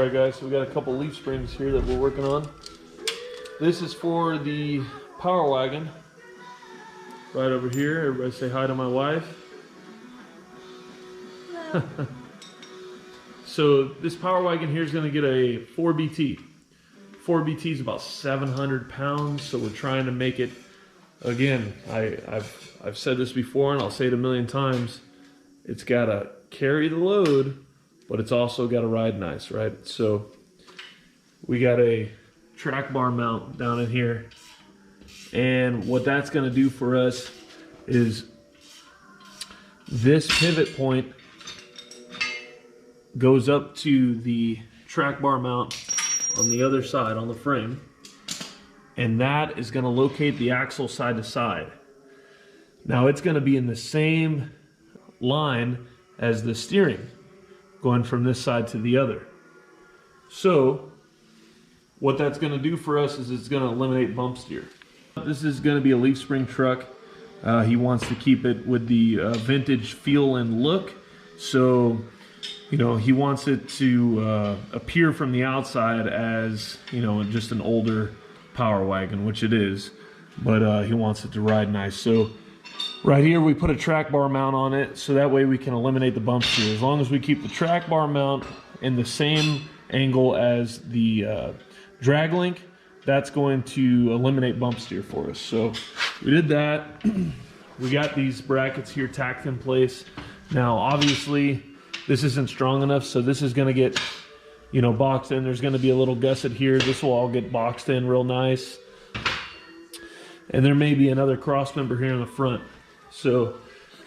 Alright guys, so we got a couple leaf springs here that we're working on. This is for the Powerwagon. Right over here, everybody say hi to my wife. So this Powerwagon here is going to get a 4BT. 4BT is about 700 pounds, so we're trying to make it, again, I've said this before and I'll say it a million times, it's got to carry the load, but it's also got to ride nice, right? So we got a track bar mount down in here, and what that's going to do for us is this pivot point goes up to the track bar mount on the other side on the frame, and that is going to locate the axle side to side. Now it's going to be in the same line as the steering, going from this side to the other. So what that's going to do for us is it's going to eliminate bump steer. This is going to be a leaf spring truck. He wants to keep it with the vintage feel and look, so you know, he wants it to appear from the outside as, you know, just an older Powerwagon, which it is, but he wants it to ride nice. So right here we put a track bar mount on it, so that way we can eliminate the bump steer. As long as we keep the track bar mount in the same angle as the drag link, that's going to eliminate bump steer for us. So we did that. We got these brackets here tacked in place. Now obviously this isn't strong enough, so this is going to get, you know, boxed in. There's going to be a little gusset here. This will all get boxed in real nice. And there may be another cross member here in the front. So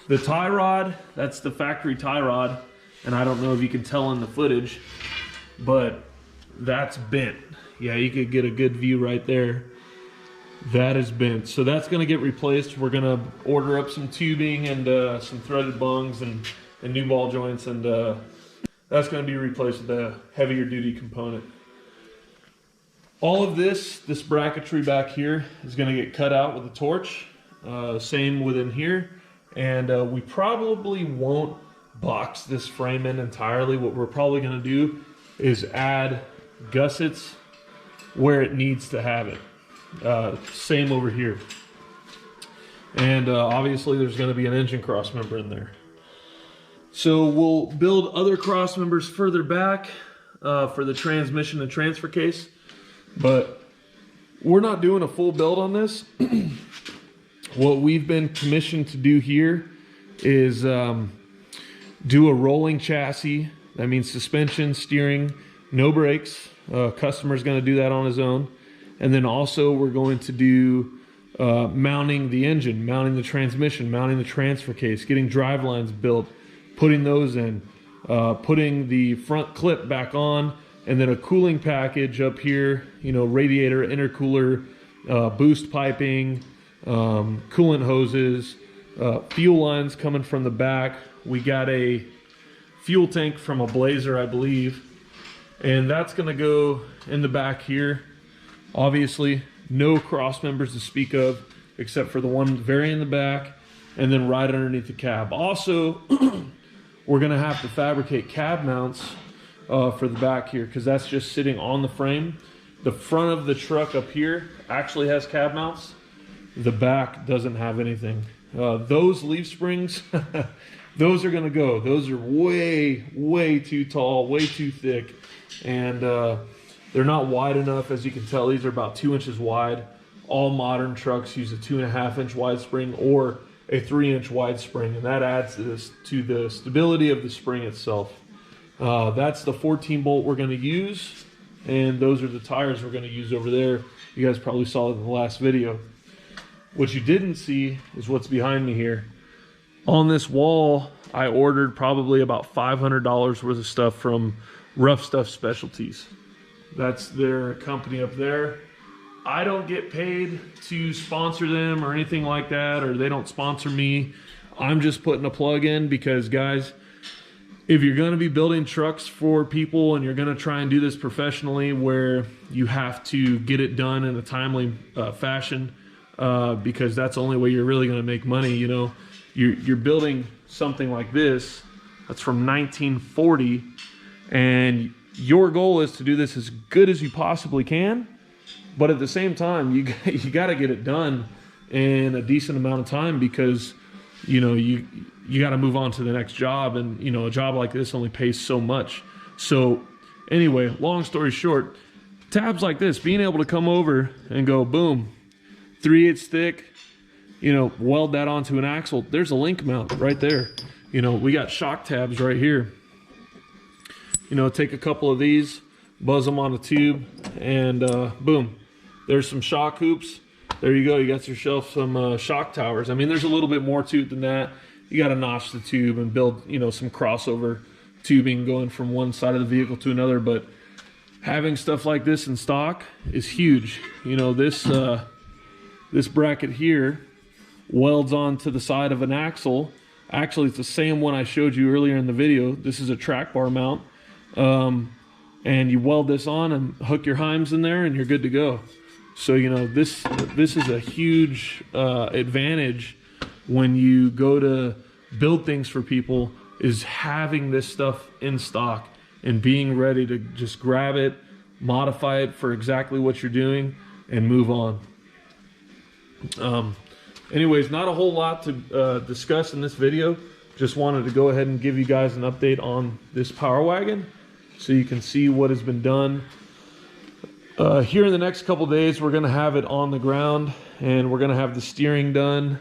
the tie rod, that's the factory tie rod, and I don't know if you can tell in the footage, but that's bent. Yeah, you could get a good view right there. That is bent. So that's going to get replaced. We're going to order up some tubing and some threaded bungs and new ball joints, and that's going to be replaced with a heavier duty component. All of this bracketry back here is going to get cut out with a torch. Same within here, and we probably won't box this frame in entirely. What we're probably going to do is add gussets where it needs to have it. Same over here, and obviously there's going to be an engine cross member in there. So we'll build other cross members further back for the transmission and transfer case, but we're not doing a full build on this. What we've been commissioned to do here is do a rolling chassis. That means suspension, steering, no brakes. Customer's going to do that on his own. And then also we're going to do mounting the engine, mounting the transmission, mounting the transfer case, getting drive lines built, putting those in, putting the front clip back on, and then a cooling package up here, you know, radiator, intercooler, boost piping, coolant hoses, fuel lines coming from the back. We got a fuel tank from a Blazer, I believe, and that's gonna go in the back here. Obviously, no cross members to speak of, except for the one very in the back, and then right underneath the cab. Also, we're gonna have to fabricate cab mounts for the back here, because that's just sitting on the frame. The front of the truck up here actually has cab mounts. The back doesn't have anything. Those leaf springs, those are gonna go. Those are way too tall, way too thick, and they're not wide enough. As you can tell, these are about 2 inches wide. All modern trucks use a 2.5 inch wide spring or a 3-inch wide spring, and that adds to the stability of the spring itself. That's the 14 bolt we're going to use, and those are the tires we're going to use over there. You guys probably saw it in the last video. What you didn't see is what's behind me here. On this wall, I ordered probably about $500 worth of stuff from Rough Stuff Specialties. That's their company up there. I don't get paid to sponsor them or anything like that, or they don't sponsor me. I'm just putting a plug in because, guys, if you're going to be building trucks for people and you're going to try and do this professionally where you have to get it done in a timely fashion, because that's the only way you're really going to make money, you know, you're building something like this that's from 1940, and your goal is to do this as good as you possibly can, but at the same time, you got to get it done in a decent amount of time, because you know you got to move on to the next job, and you know a job like this only pays so much. So anyway, long story short, tabs like this, being able to come over and go boom, 3/8 thick, you know, weld that onto an axle. There's a link mount right there. You know, we got shock tabs right here. You know, take a couple of these, buzz them on a tube, and boom, there's some shock hoops. There you go. You got yourself some shock towers. I mean, there's a little bit more to it than that. You got to notch the tube and build, you know, some crossover tubing going from one side of the vehicle to another. But having stuff like this in stock is huge. You know, this this bracket here welds onto the side of an axle. Actually, it's the same one I showed you earlier in the video. This is a track bar mount. And you weld this on and hook your heims in there and you're good to go. So, you know, this is a huge advantage when you go to build things for people, is having this stuff in stock and being ready to just grab it, modify it for exactly what you're doing, and move on. Anyways, not a whole lot to discuss in this video. Just wanted to go ahead and give you guys an update on this Powerwagon so you can see what has been done. Here in the next couple days, we're gonna have it on the ground, and we're gonna have the steering done,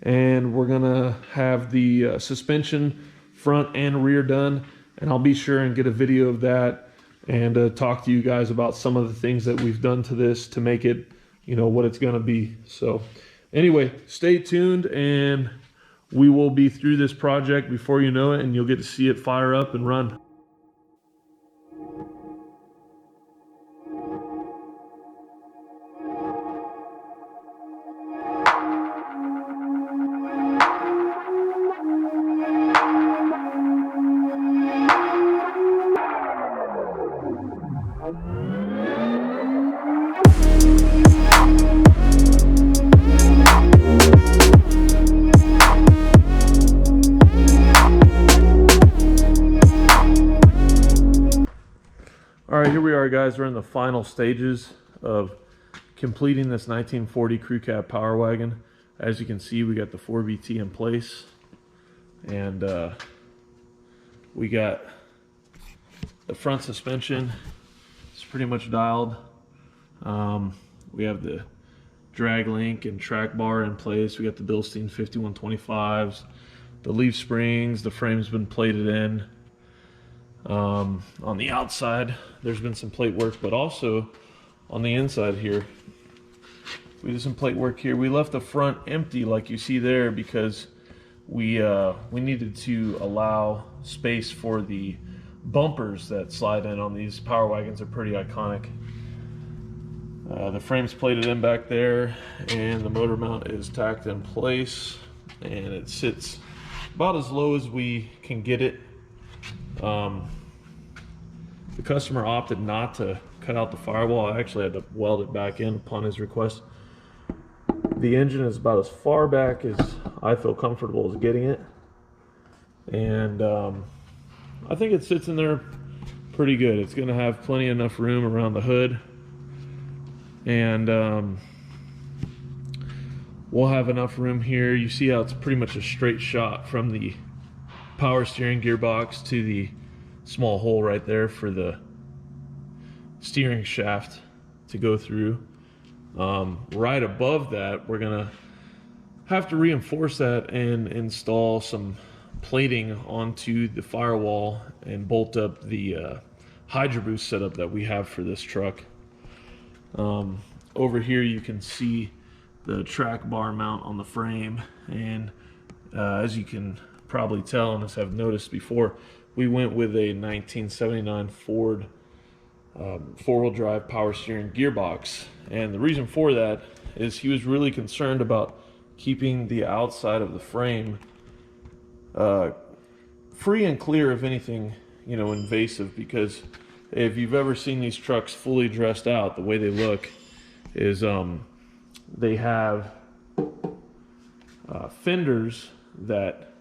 and we're gonna have the suspension front and rear done, and I'll be sure and get a video of that and talk to you guys about some of the things that we've done to this to make it, you know, what it's gonna be. So anyway, stay tuned, and we will be through this project before you know it, and you'll get to see it fire up and run. All right, here we are, guys. We're in the final stages of completing this 1940 crew cab Powerwagon. As you can see, we got the 4BT in place, and we got the front suspension. It's pretty much dialed. We have the drag link and track bar in place. We got the Bilstein 5125s, the leaf springs. The frame's been plated in. On the outside, there's been some plate work, but also on the inside here, we did some plate work here. We left the front empty, like you see there, because we needed to allow space for the bumpers that slide in on these Powerwagons. Are pretty iconic. The frame's plated in back there, and the motor mount is tacked in place, and it sits about as low as we can get it. The customer opted not to cut out the firewall. I actually had to weld it back in upon his request. The engine is about as far back as I feel comfortable as getting it, and I think it sits in there pretty good. It's going to have plenty enough room around the hood, and we'll have enough room here. You see how it's pretty much a straight shot from the power steering gearbox to the small hole right there for the steering shaft to go through. Right above that, we're gonna have to reinforce that and install some plating onto the firewall and bolt up the Hydro Boost setup that we have for this truck. Over here you can see the track bar mount on the frame, and as you can probably tell and as have noticed before, we went with a 1979 Ford four-wheel drive power steering gearbox, and the reason for that is he was really concerned about keeping the outside of the frame free and clear of anything, you know, invasive, because if you've ever seen these trucks fully dressed out, the way they look is they have fenders that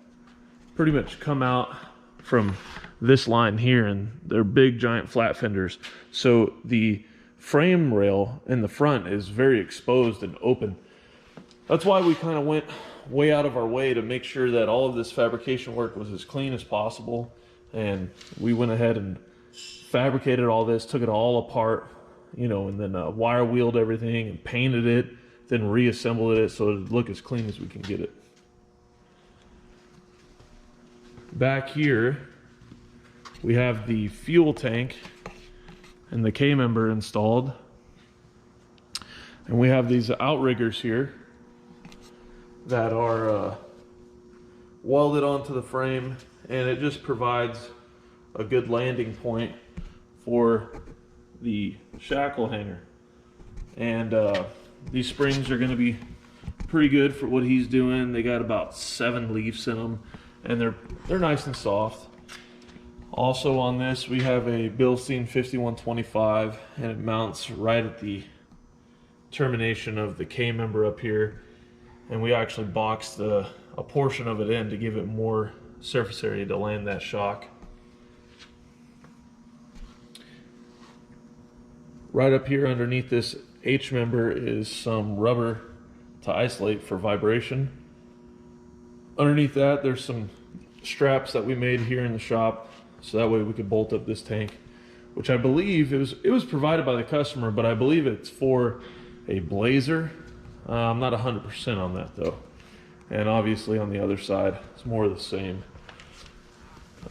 pretty much come out from this line here, and they're big giant flat fenders. So the frame rail in the front is very exposed and open. That's why we kind of went way out of our way to make sure that all of this fabrication work was as clean as possible. And we went ahead and fabricated all this, took it all apart, you know, and then wire wheeled everything and painted it, then reassembled it so it would look as clean as we can get it. Back here, we have the fuel tank and the K-member installed. And we have these outriggers here that are welded onto the frame, and it just provides a good landing point for the shackle hanger. And these springs are going to be pretty good for what he's doing. They got about 7 leaves in them, and they're nice and soft. Also on this, we have a Bilstein 5125, and it mounts right at the termination of the K-member up here. And we actually boxed a portion of it in to give it more surface area to land that shock. Right up here underneath this H-member is some rubber to isolate for vibration. Underneath that, there's some straps that we made here in the shop, so that way we could bolt up this tank, which I believe it was provided by the customer, but I believe it's for a Blazer. I'm not 100% on that though. And obviously on the other side, it's more of the same.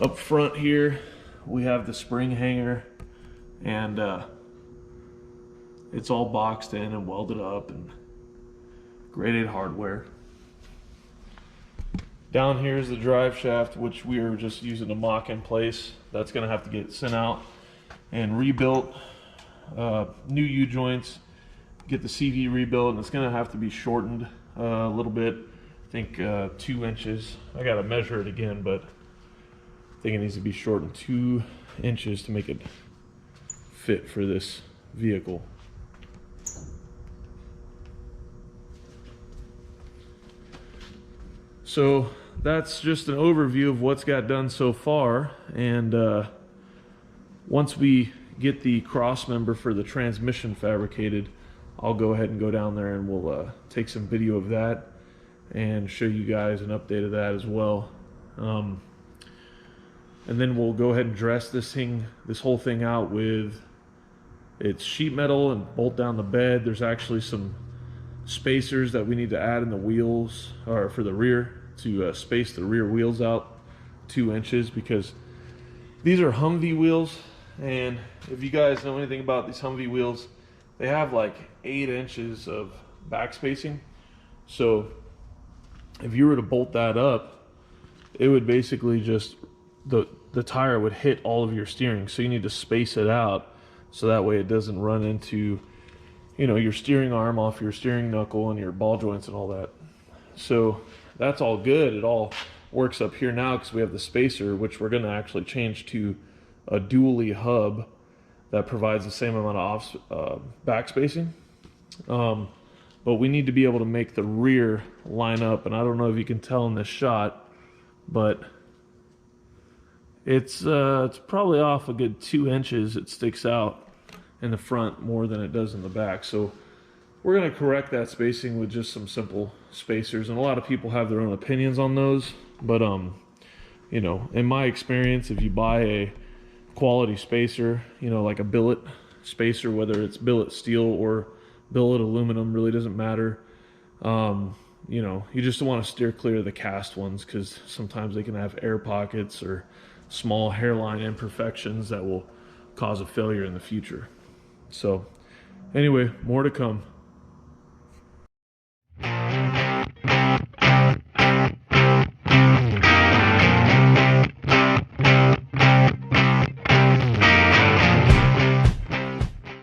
Up front here, we have the spring hanger, and it's all boxed in and welded up and grade A hardware. Down here is the drive shaft, which we are just using to mock in place. That's gonna have to get sent out and rebuilt. New U-joints, get the CV rebuilt, and it's gonna have to be shortened a little bit. I think 2 inches. I gotta measure it again, but I think it needs to be shortened 2 inches to make it fit for this vehicle. So that's just an overview of what's got done so far, and once we get the cross member for the transmission fabricated, I'll go ahead and go down there and we'll take some video of that and show you guys an update of that as well. And then we'll go ahead and dress this whole thing out with its sheet metal and bolt down the bed. There's actually some spacers that we need to add in the wheels, or for the rear, to space the rear wheels out 2 inches, because these are Humvee wheels, and if you guys know anything about these Humvee wheels, they have like 8 inches of back spacing. So if you were to bolt that up, it would basically just, the tire would hit all of your steering. So you need to space it out so that way it doesn't run into, you know, your steering arm off your steering knuckle and your ball joints and all that. So that's all good. It all works up here now because we have the spacer, which we're going to actually change to a dually hub that provides the same amount of back spacing. But we need to be able to make the rear line up, and I don't know if you can tell in this shot, but it's probably off a good 2 inches. It sticks out in the front more than it does in the back. So we're going to correct that spacing with just some simple spacers, and a lot of people have their own opinions on those, but you know, in my experience, if you buy a quality spacer, you know, like a billet spacer, whether it's billet steel or billet aluminum, really doesn't matter. You know, you just want to steer clear of the cast ones, because sometimes they can have air pockets or small hairline imperfections that will cause a failure in the future. So anyway, more to come.